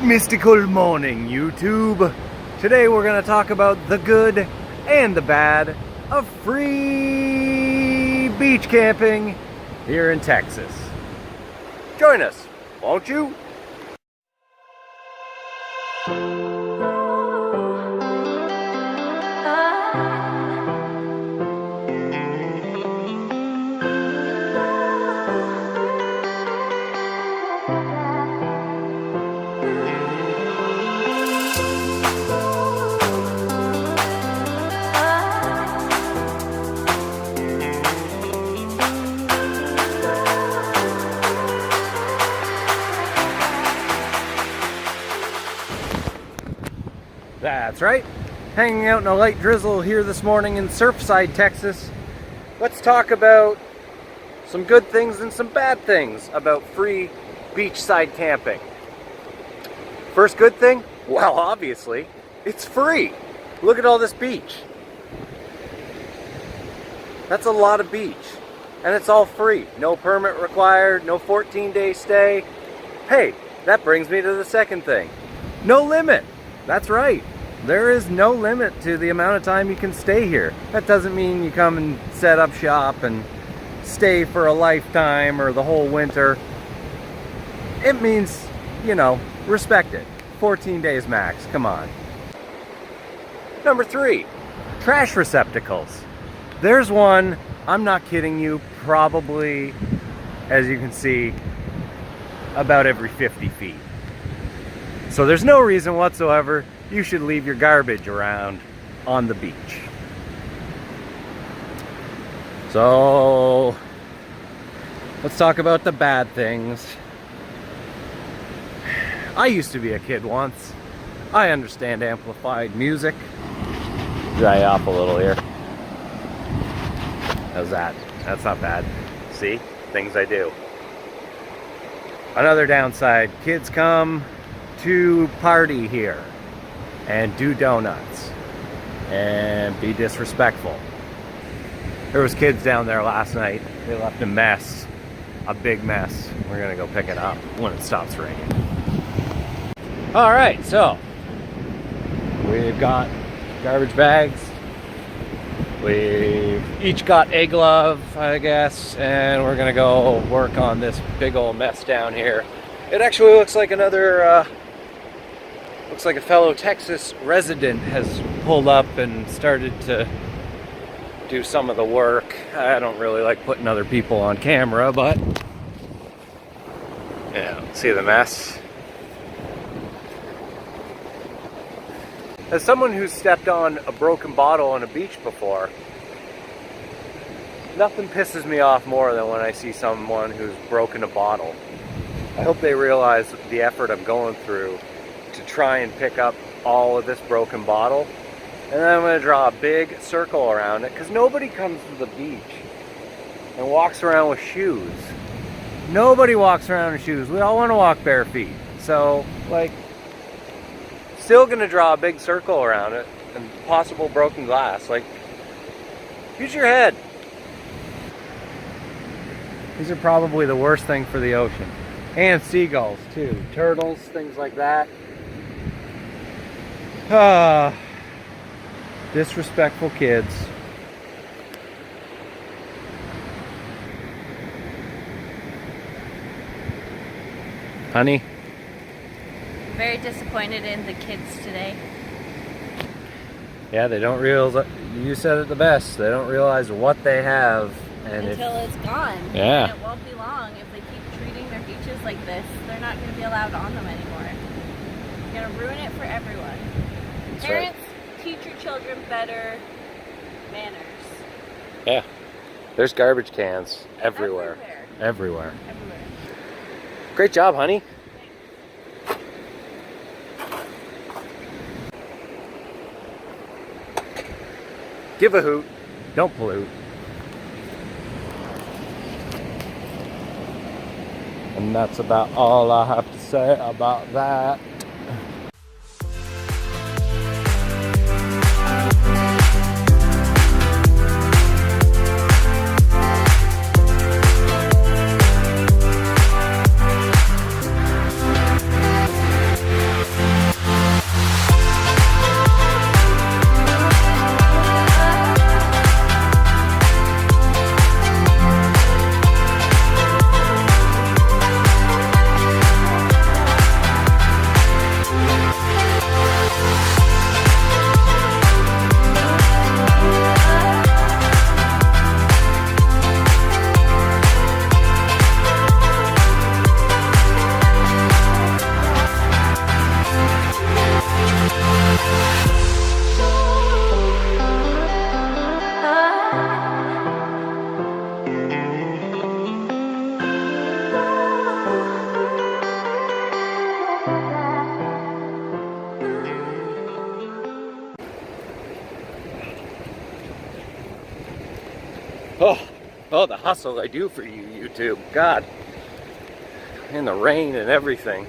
Mystical morning, YouTube. Today we're going to talk about the good and the bad of free beach camping here in Texas. Join us, won't you? That's right, hanging out in a light drizzle here this morning in Surfside, Texas. Let's talk about some good things and some bad things about free beachside camping. First good thing, well, obviously, it's free. Look at all this beach. That's a lot of beach, and it's all free. No permit required, no 14-day stay. Hey, that brings me to the second thing. No limit. That's right. There is no limit to the amount of time you can stay here. That doesn't mean you come and set up shop and stay for a lifetime or the whole winter. It means, you know, respect it. 14 days max, come on. Number 3, trash receptacles. There's one, I'm not kidding you, probably, as you can see, about every 50 feet. So there's no reason whatsoever you should leave your garbage around on the beach. So let's talk about the bad things. I used to be a kid once. I understand amplified music. Dry off a little here. How's that? That's not bad. See? Things I do. Another downside, kids come to party here and do donuts and be disrespectful. There was kids down there last night. They left a mess, a big mess. We're gonna go pick it up when it stops raining. All right, so we've got garbage bags. We've each got a glove, I guess, and we're gonna go work on this big old mess down here. It actually looks like another looks like a fellow Texas resident has pulled up and started to do some of the work. I don't really like putting other people on camera, but yeah, see the mess? As someone who's stepped on a broken bottle on a beach before, nothing pisses me off more than when I see someone who's broken a bottle. I hope they realize the effort I'm going through to try and pick up all of this broken bottle, and then I'm going to draw a big circle around it, because nobody comes to the beach and walks around with shoes. Nobody walks around with shoes. We all want to walk bare feet. So, like, still going to draw a big circle around it and possible broken glass. Like, use your head. These are probably the worst thing for the ocean. And seagulls too. Turtles, things like that. Disrespectful kids. Honey? Very disappointed in the kids today. Yeah, they don't realize, you said it the best, they don't realize what they have. And until it's gone. Yeah. And it won't be long. If they keep treating their beaches like this, they're not going to be allowed on them anymore. You're going to ruin it for everyone. That's Parents, right. teach your children better manners. Yeah. There's garbage cans everywhere. Everywhere. Great job, honey. Give a hoot. Don't pollute. And that's about all I have to say about that. know the hustle I do for you, YouTube. God. In the rain and everything.